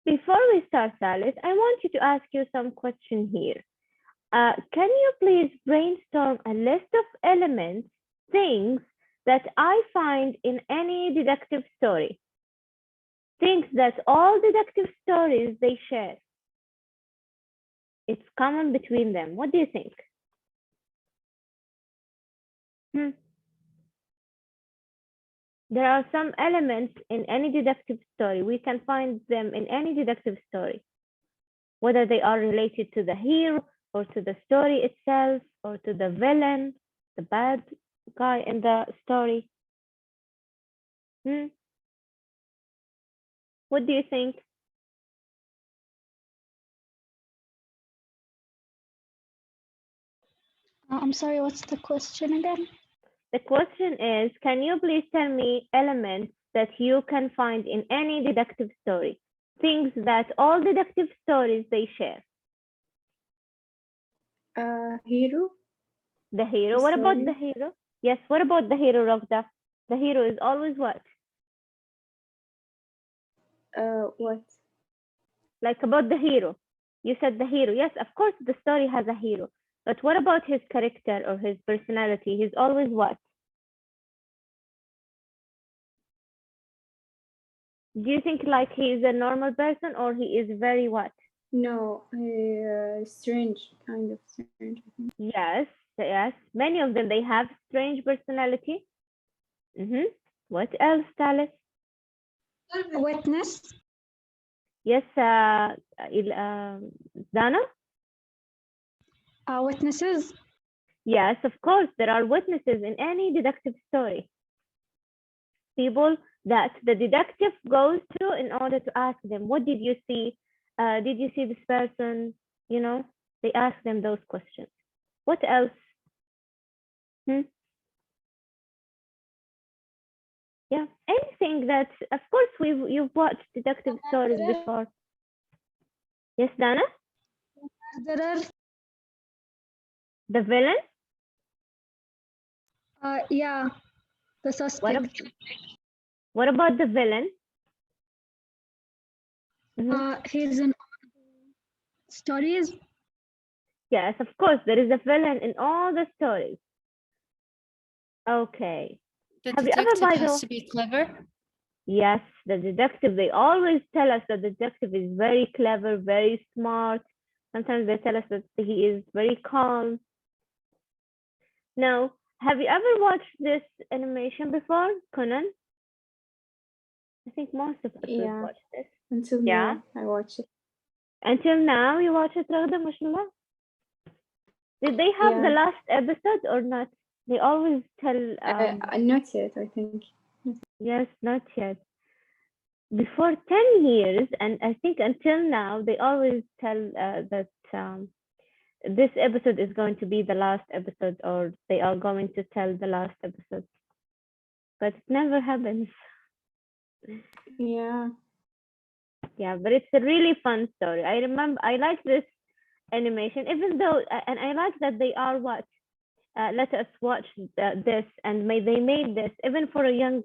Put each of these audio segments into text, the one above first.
Before we start, Salis, I want you to ask you some question here. Can you please brainstorm a list of elements, things that I find in any deductive story? Things that all deductive stories they share. It's common between them. What do you think? There are some elements in any deductive story. We can find them in any deductive story, whether they are related to the hero or to the story itself or to the villain, the bad guy in the story. What do you think? I'm sorry, what's the question again? The question is, can you please tell me elements that you can find in any deductive story? Things that all deductive stories they share. Hero. The hero. What about the hero? Yes, what about the hero, Rogda? The hero is always what? What? Like about the hero. You said the hero. Yes, of course the story has a hero. But what about his character or his personality? He's always what? Do you think like he is a normal person or he is very what? No, strange, kind of strange. Yes, yes. Many of them, they have strange personality. What else, Talis? Witness. Yes, Dana? Witnesses. Yes, of course, there are witnesses in any deductive story. People that the detective goes to in order to ask them, what did you see? Did you see this person? You know, they ask them those questions. What else? Yeah, anything that, of course, you've watched detective stories before. Yes, Dana? The villain? Yeah, the suspect. What about the villain? He's in stories. Yes, of course, there is a villain in all the stories. Okay. The detective has to be clever? Yes, the detective, they always tell us that the detective is very clever, very smart. Sometimes they tell us that he is very calm. Now, have you ever watched this animation before, Conan? I think most of us have watched this. Until now, I watch it. Until now, you watch it, Ragda, mashallah? Did they have the last episode or not? They always tell... not yet, I think. Yes, not yet. Before 10 years, and I think until now, they always tell that this episode is going to be the last episode, or they are going to tell the last episode. But it never happens. Yeah. Yeah, but it's a really fun story. I remember, I like this animation, even though, and I like that they are what? Let us watch this, and they made this even for young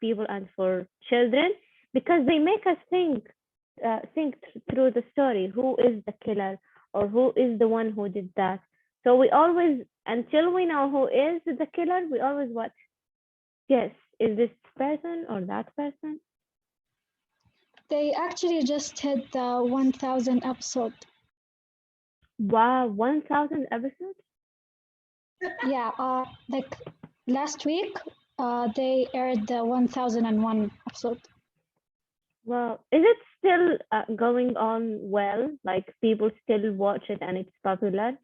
people and for children, because they make us think through the story. Who is the killer, or who is the one who did that? So we always, until we know who is the killer, we always watch. Yes, is this person or that person? They actually just hit the 1,000 episode. Wow, 1,000 episodes? Yeah, like last week, they aired the 1,001 episode. Well, is it still going on well? Like people still watch it and it's popular?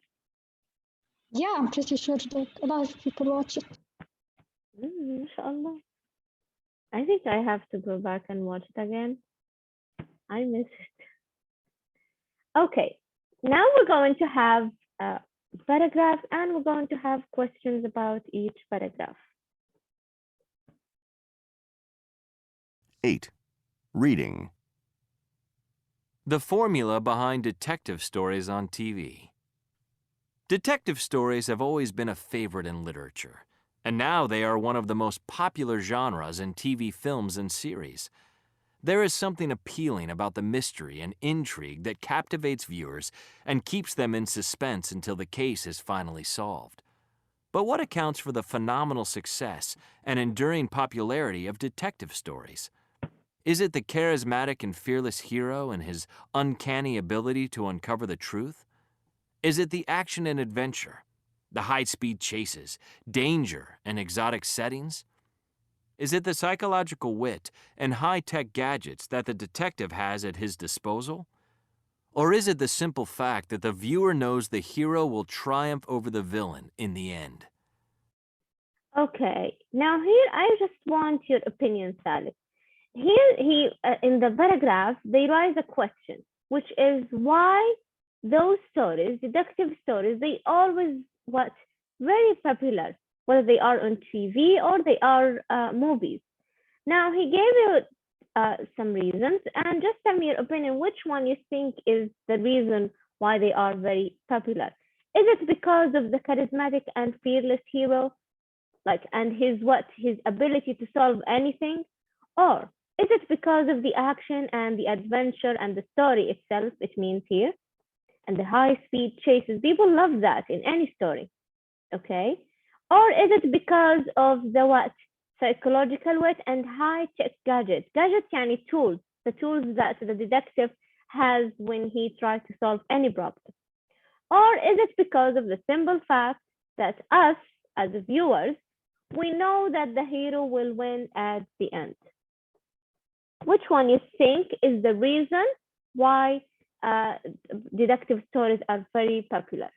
Yeah, I'm pretty sure that a lot of people watch it. Inshallah. I think I have to go back and watch it again. I miss it. Okay, now we're going to have paragraphs, and we're going to have questions about each paragraph. 8. Reading. The formula behind detective stories on TV. Detective stories have always been a favorite in literature, and now they are one of the most popular genres in TV films and series. There is something appealing about the mystery and intrigue that captivates viewers and keeps them in suspense until the case is finally solved. But what accounts for the phenomenal success and enduring popularity of detective stories? Is it the charismatic and fearless hero and his uncanny ability to uncover the truth? Is it the action and adventure, the high-speed chases, danger, and exotic settings? Is it the psychological wit and high-tech gadgets that the detective has at his disposal? Or is it the simple fact that the viewer knows the hero will triumph over the villain in the end? Okay, now here I just want your opinion, Salih. Here in the paragraph, they raise a question, which is why those stories, deductive stories, they always very popular, whether they are on TV or they are movies. Now he gave you some reasons, and just tell me your opinion. Which one you think is the reason why they are very popular? Is it because of the charismatic and fearless hero, and his ability to solve anything, or is it because of the action and the adventure and the story itself, it means here, and the high-speed chases? People love that in any story, okay? Or is it because of the psychological wit and high-tech gadgets? Gadgets yani tools, the tools that the detective has when he tries to solve any problem. Or is it because of the simple fact that us, as viewers, we know that the hero will win at the end? Which one you think is the reason why detective stories are very popular?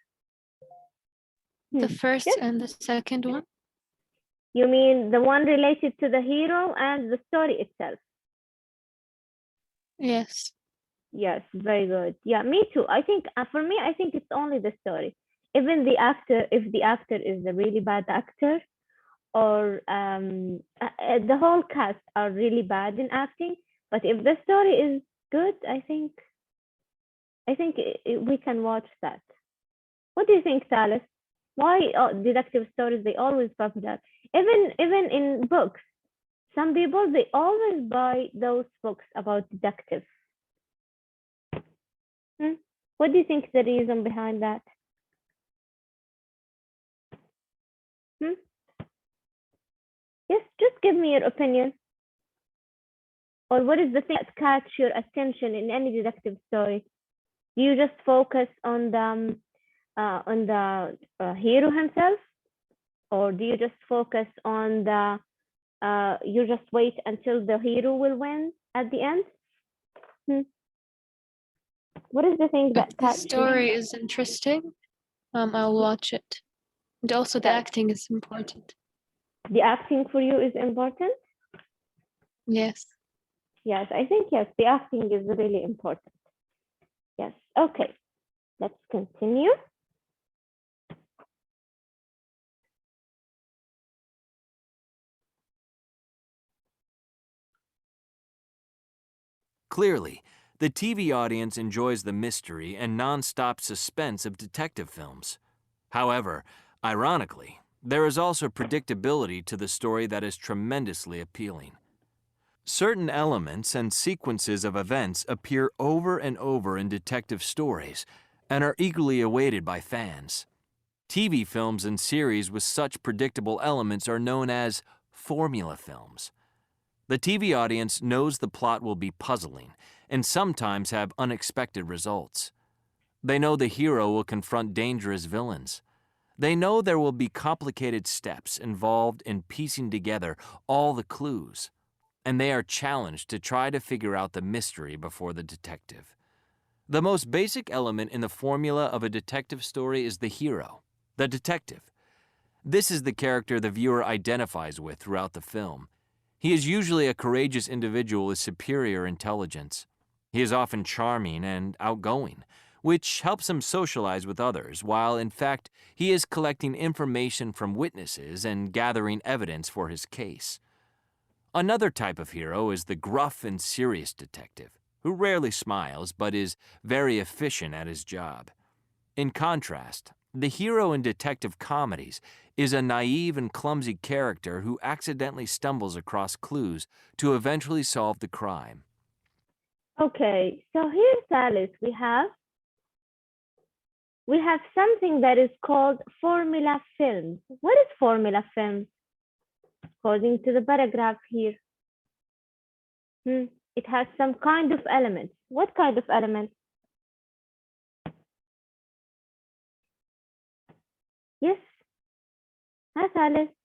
The first Yes. and the second one? You mean the one related to the hero and the story itself? Yes. Yes, very good. Yeah, me too. I think for me, I think it's only the story. Even the actor, if the actor is a really bad actor, or the whole cast are really bad in acting, but if the story is good, I think we can watch that. What do you think, Salis? Why detective stories, they always popular? Even in books, some people, they always buy those books about detectives. What do you think is the reason behind that? Yes, just give me your opinion. Or what is the thing that catch your attention in any detective story? Do you just focus on the hero himself, or do you just focus on the you just wait until the hero will win at the end? What is the thing that If the story is interesting, I'll watch it. And also the acting is important. The acting for you is important? Yes. Yes, I think yes, the acting is really important. Yes, okay, let's continue. Clearly, the TV audience enjoys the mystery and non-stop suspense of detective films. However, ironically, there is also predictability to the story that is tremendously appealing. Certain elements and sequences of events appear over and over in detective stories and are eagerly awaited by fans. TV films and series with such predictable elements are known as formula films. The TV audience knows the plot will be puzzling and sometimes have unexpected results. They know the hero will confront dangerous villains. They know there will be complicated steps involved in piecing together all the clues, and they are challenged to try to figure out the mystery before the detective. The most basic element in the formula of a detective story is the hero, the detective. This is the character the viewer identifies with throughout the film. He is usually a courageous individual with superior intelligence. He is often charming and outgoing, which helps him socialize with others, while in fact he is collecting information from witnesses and gathering evidence for his case. Another type of hero is the gruff and serious detective, who rarely smiles but is very efficient at his job. In contrast, the hero in detective comedies is a naive and clumsy character who accidentally stumbles across clues to eventually solve the crime. Okay, so here's Alice. We have something that is called formula films. What is formula films? According to the paragraph here. It has some kind of elements. What kind of elements? Yes. Hi, Alice.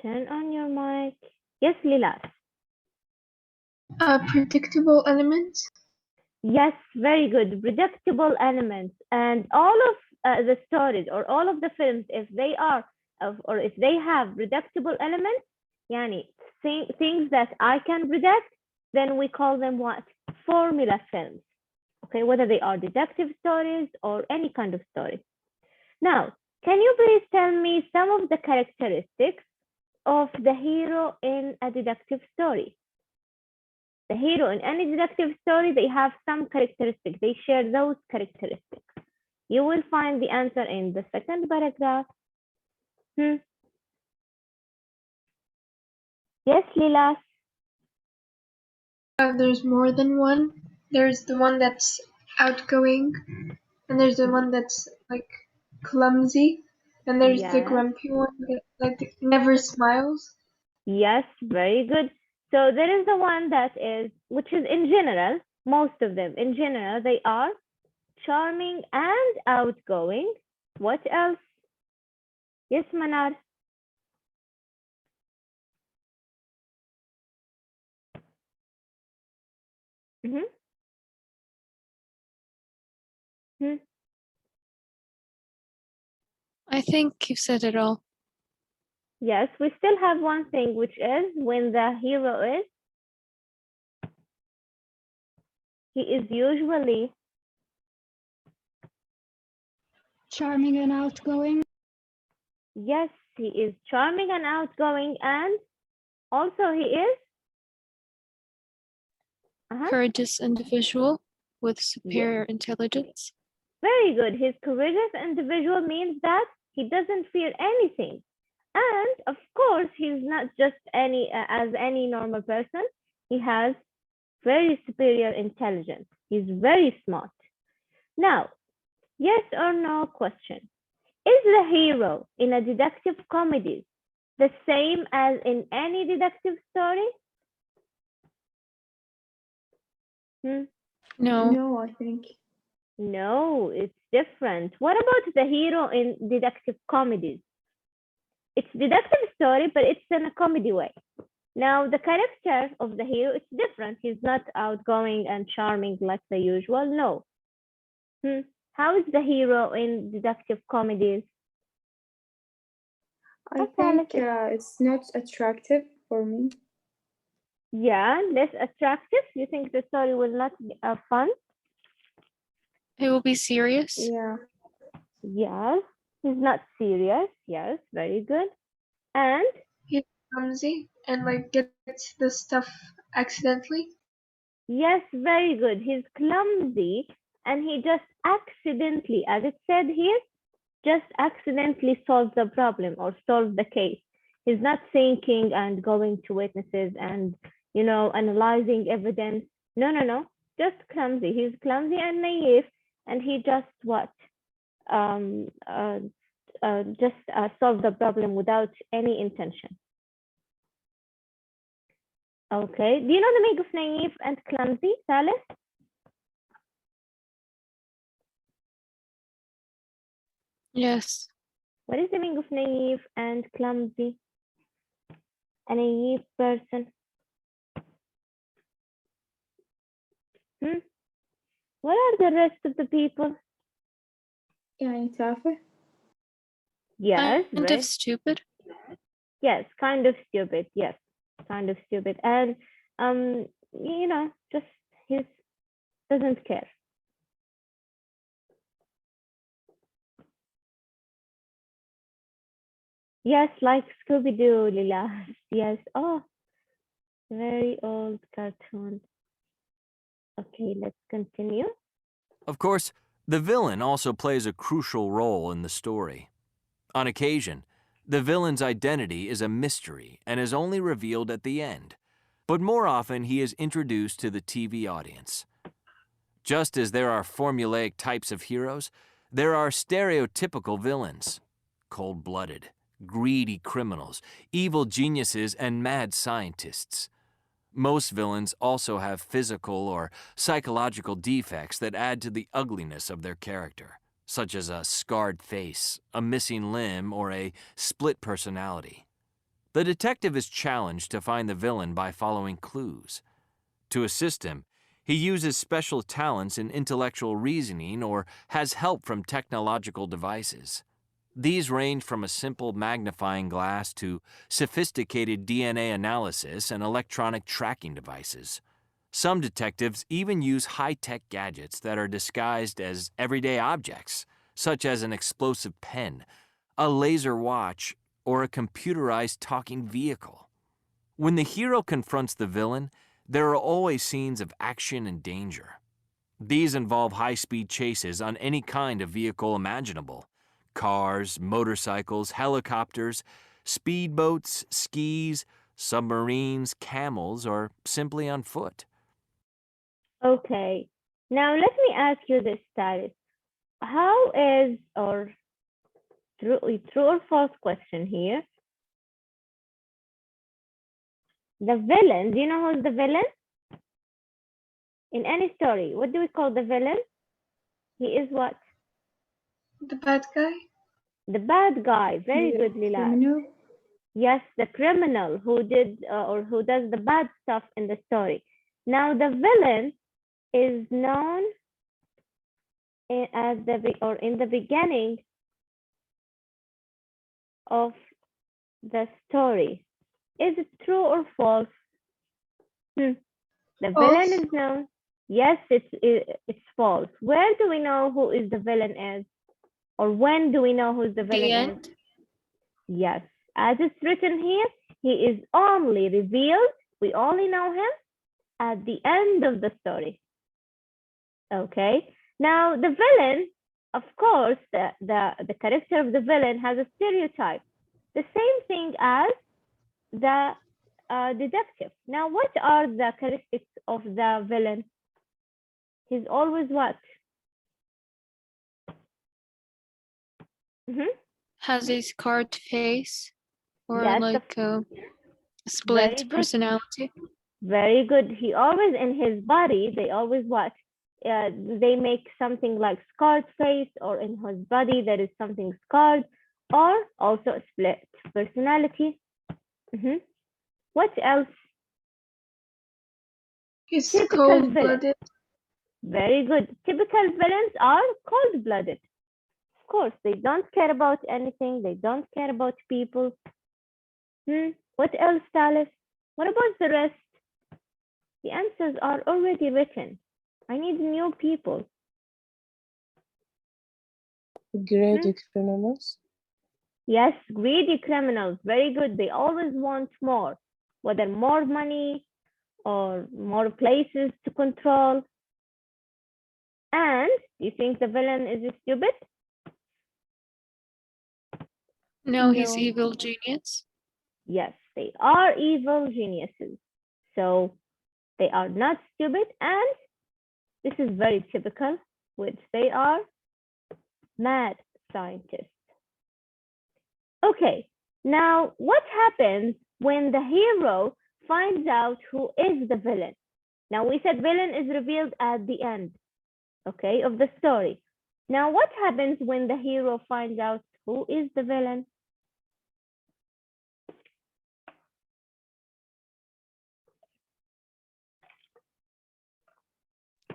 Turn on your mic. Yes, Lilas. Predictable elements. Yes, very good. Predictable elements. And all of the stories or all of the films, if they are or if they have predictable elements, yani things that I can predict, then we call them what? Formula films. Okay, whether they are detective stories or any kind of story. Now, can you please tell me some of the characteristics of the hero in a detective story? The hero in any detective story, they have some characteristics. They share those characteristics. You will find the answer in the second paragraph. Yes, Lilas. There's more than one. There's the one that's outgoing, and there's the one that's like clumsy, and there's the grumpy one that like never smiles. Yes, very good. So there is the one that is, which is in general, most of them in general, they are charming and outgoing. What else? Yes, Manar. I think you've said it all. Yes, we still have one thing, which is when the hero is, he is usually Charming and outgoing. Yes, he is charming and outgoing, and also he is Courageous individual with superior intelligence. Very good. His courageous individual means that he doesn't fear anything. And of course, he's not just as any normal person. He has very superior intelligence. He's very smart. Now, yes or no question. Is the hero in a detective comedy the same as in any detective story? No. No, I think. No, it's different. What about the hero in detective comedies? It's detective story, but it's in a comedy way. Now, the character of the hero is different. He's not outgoing and charming like the usual. No. How is the hero in detective comedies? I think it's not attractive for me. Yeah, less attractive. You think the story will not be fun? It will be serious. Yeah. Yes, he's not serious. Yes, very good. And he's clumsy and like gets the stuff accidentally. Yes, very good. He's clumsy and he just accidentally, as it said here, just accidentally solves the problem or solves the case. He's not thinking and going to witnesses and, analyzing evidence. No. Just clumsy. He's clumsy and naive, and he just solve the problem without any intention. Okay. Do you know the meaning of naive and clumsy, Salih? Yes. What is the meaning of naive and clumsy? A naive person. What are the rest of the people? يعني تافه. Yes, kind of stupid. Yes, kind of stupid. Yes, kind of stupid. And just he doesn't care. Yes, like Scooby-Doo, Lila. Yes. Oh, very old cartoon. Okay, let's continue. Of course, the villain also plays a crucial role in the story. On occasion, the villain's identity is a mystery and is only revealed at the end. but more often he is introduced to the TV audience. Just as there are formulaic types of heroes, there are stereotypical villains: cold-blooded, greedy criminals, evil geniuses, and mad scientists. Most villains also have physical or psychological defects that add to the ugliness of their character, such as a scarred face, a missing limb, or a split personality. The detective is challenged to find the villain by following clues. To assist him, he uses special talents in intellectual reasoning or has help from technological devices. These range from a simple magnifying glass to sophisticated DNA analysis and electronic tracking devices. Some detectives even use high-tech gadgets that are disguised as everyday objects, such as an explosive pen, a laser watch, or a computerized talking vehicle. When the hero confronts the villain, there are always scenes of action and danger. These involve high-speed chases on any kind of vehicle imaginable: cars, motorcycles, helicopters, speedboats, skis, submarines, camels, or simply on foot. Okay, now let me ask you this, Thalith. How is, or true or false question here, the villain, do you know who's the villain? In any story, what do we call the villain? He is what? The bad guy? The bad guy. Very good, Lila. Criminal. Yes, the criminal who did or who does the bad stuff in the story. Now, the villain is known as in the beginning of the story. Is it true or false? The villain is known. Yes, it's false. Where do we know who is the villain is? Or when do we know who's the villain The end? is? Yes, as it's written here, he is only revealed, we only know him at the end of the story. Okay, now the villain, of course, the character of the villain has a stereotype, the same thing as the detective. Now, what are the characteristics of the villain? He's always what? Has a scarred face or Yes, like a Very split good. personality? Very good. He always, in his body, they always what? They make something like scarred face, or in his body there is something scarred, or also a split personality. What else? He's Typical cold-blooded. Very good. Typical villains are cold-blooded. Of course, they don't care about anything. They don't care about people. What else, Thalith? What about the rest? The answers are already written. I need new people. Greedy criminals. Yes, greedy criminals. Very good. They always want more, whether more money or more places to control. And you think the villain is stupid? No, he's No. evil genius. Yes, they are evil geniuses. So they are not stupid, and this is very typical, which they are mad scientists. Okay, now what happens when the hero finds out who is the villain? Now we said villain is revealed at the end, okay, of the story. Now what happens when the hero finds out who is the villain?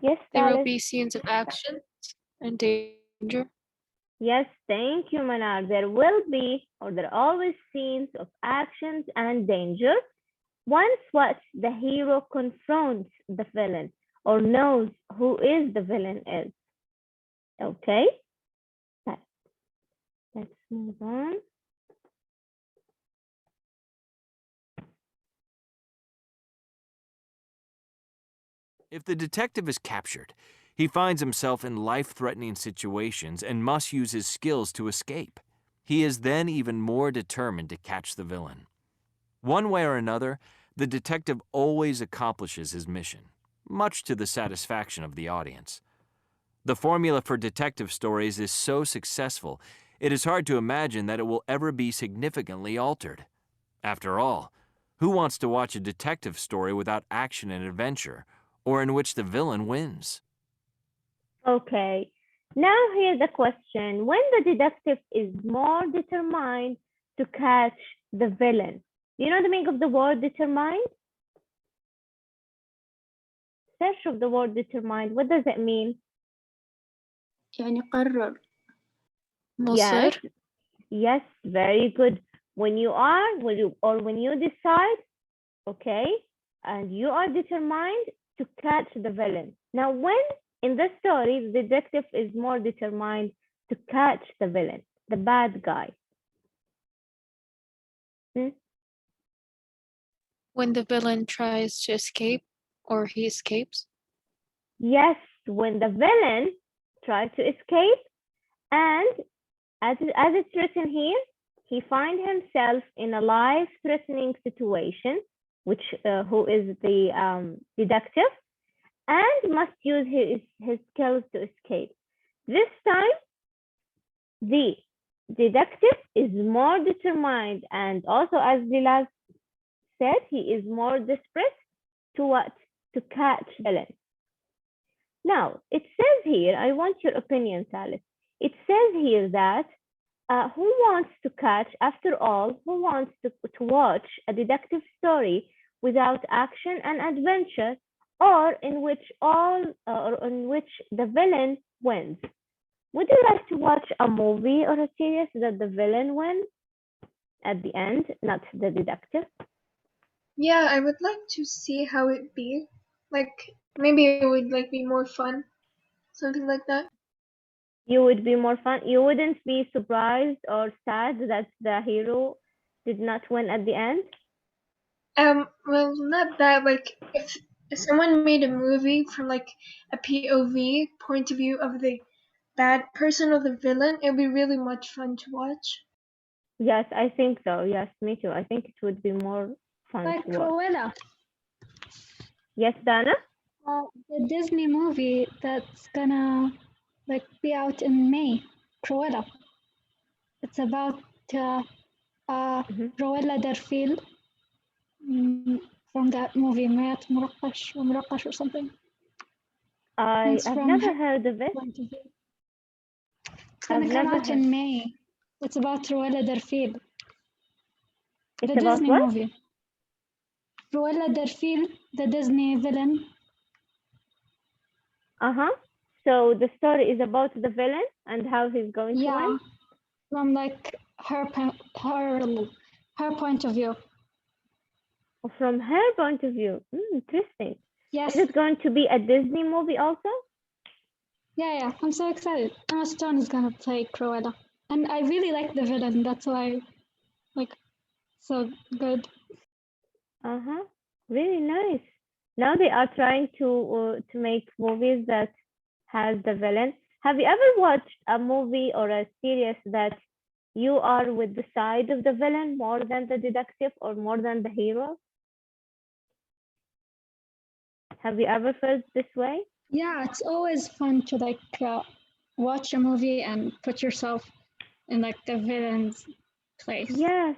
Yes, There will Thalith? be scenes of action and danger. Yes, thank you, Manar. There will be, or there are always scenes of actions and danger. Once what the hero confronts the villain or knows who is the villain is. Okay, let's move on. If the detective is captured, he finds himself in life-threatening situations and must use his skills to escape. He is then even more determined to catch the villain. One way or another, the detective always accomplishes his mission, much to the satisfaction of the audience. The formula for detective stories is so successful, it is hard to imagine that it will ever be significantly altered. After all, who wants to watch a detective story without action and adventure, or in which the villain wins? Okay, now here's the question. When the detective is more determined to catch the villain. You know the meaning of the word determined? Search of the word determined. What does it mean? يعني قرر. Yes, مصر. yes, very good. When you decide, okay, and you are determined to catch the villain. Now, when in the story, the detective is more determined to catch the villain, the bad guy. When the villain tries to escape or he escapes. Yes, when the villain tries to escape, and as it's written here, he finds himself in a life-threatening situation, which who is the detective, and must use his skills to escape. This time, the detective is more determined, and also, as Lila said, he is more desperate to what? To catch the villain. Now, it says here, I want your opinion, Salis. It says here that who wants to catch, after all, who wants to watch a detective story without action and adventure, or in which the villain wins? Would you like to watch a movie or a series that the villain wins at the end, not the detective? Yeah, I would like to see how it be. Like maybe it would like be more fun, something like that. You would be more fun. You wouldn't be surprised or sad that the hero did not win at the end? Well, not that. Like if someone made a movie from like a POV point of view of the bad person or the villain, it'd be really much fun to watch. Yes, I think so. Yes, me too. I think it would be more fun Like to watch. Cruella, Yes, Dana? the Disney movie that's gonna like be out in May. Cruella. It's about Cruella Derfield from that movie مات مرقش ومرقش or something. It's I've from never her heard of it. point of view. It's I've gonna come never out heard. in May. It's about Cruella Derfield. It's The about Disney what? movie. Cruella Derfield, the Disney villain. So the story is about the villain and how he's going to win? From like her point of view. From her point of view. Interesting. Yes. Is it going to be a Disney movie also? Yeah. I'm so excited. Emma Stone is gonna play Cruella. And I really like the villain. That's why, like, so good. Really nice. Now they are trying to make movies that has the villain. Have you ever watched a movie or a series that you are with the side of the villain more than the detective or more than the hero? Have you ever felt this way? Yeah, it's always fun to like watch a movie and put yourself in like the villain's place. Yes,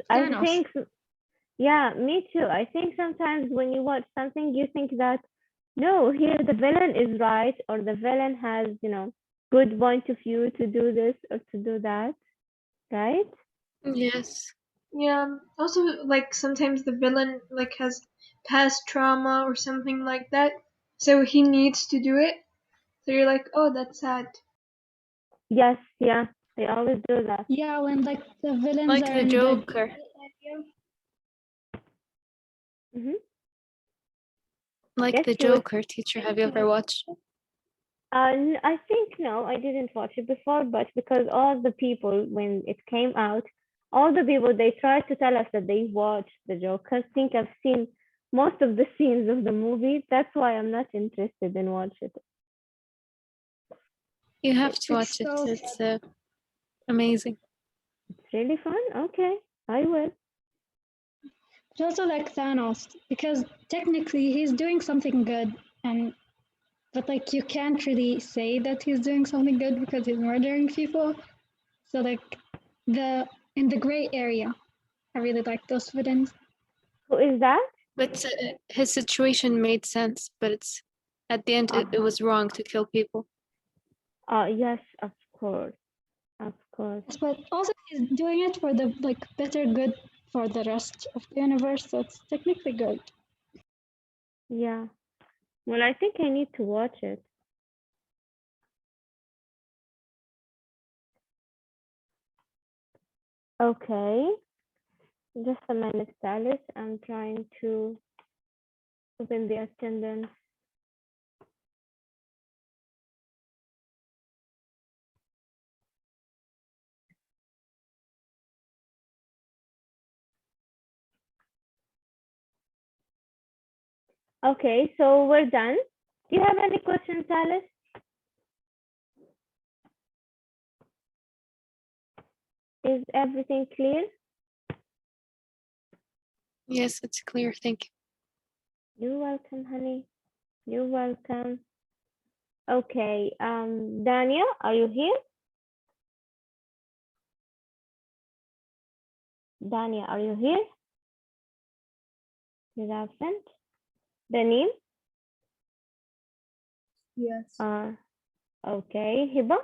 I think, yeah, me too. I think sometimes when you watch something, you think that, no, here the villain is right, or the villain has, good point of view to do this or to do that, right? Yes. Yeah. Also, like sometimes the villain like has past trauma or something like that, so he needs to do it. So you're like, oh, that's sad. Yes, yeah, they always do that. Yeah, when like the villains Like are the in Joker. Like Yes, the you would. Joker, teacher. Have you ever watched it? I think no, I didn't watch it before, but because all the people, when it came out, all the people, they tried to tell us that they watched the Joker. I think I've seen most of the scenes of the movie. That's why I'm not interested in watching it. You have to It's watch it. so It's amazing. It's really fun. Okay, I will. But also like Thanos, because technically he's doing something good, but like you can't really say that he's doing something good because he's murdering people. So like in the gray area, I really like those villains. Who is that? But his situation made sense, but it's at the end it was wrong to kill people. Yes, of course. Of course. But also he's doing it for the like better good for the rest of the universe, so it's technically good. Yeah. Well, I think I need to watch it. Okay. Just a minute, Alice. I'm trying to open the attendance. Okay, so we're done. Do you have any questions, Alice? Is everything clear? Yes, it's clear. Thank you. You're welcome, honey. You're welcome. Okay, Dania, are you here? Dania, are you here? You're absent. Danim? Yes. Okay, Hiba?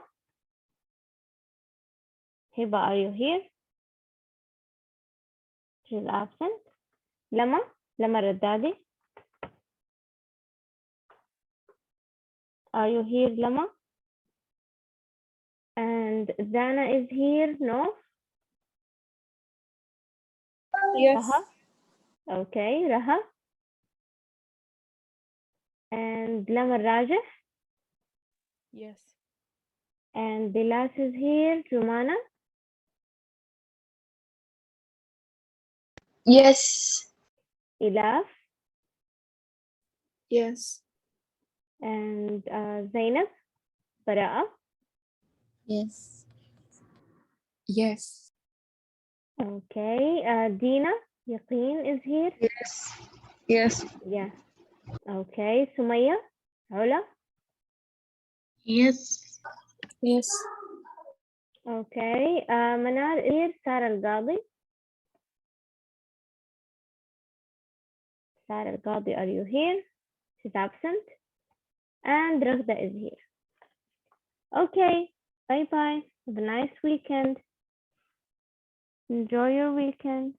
Hiba, are you here? She's absent. Lama? Lama Raddadi? Are you here, Lama? And Zana is here, no? Yes. Raha? Okay, Raha? And Lama Rajah? Yes. And Dilas is here, Jumana? Yes. Ilaf? Yes. And Zainab? Bara'a? Yes. Yes. Okay, Dina? Yaqeen is here? Yes. Yes. Yeah. Okay, Sumaya? Ola? Yes. Yes. Okay, Manar is here, Sarah Al-Qadi? Sarah Al-Qadi, are you here? She's absent. And Raghda is here. Okay, bye-bye. Have a nice weekend. Enjoy your weekend.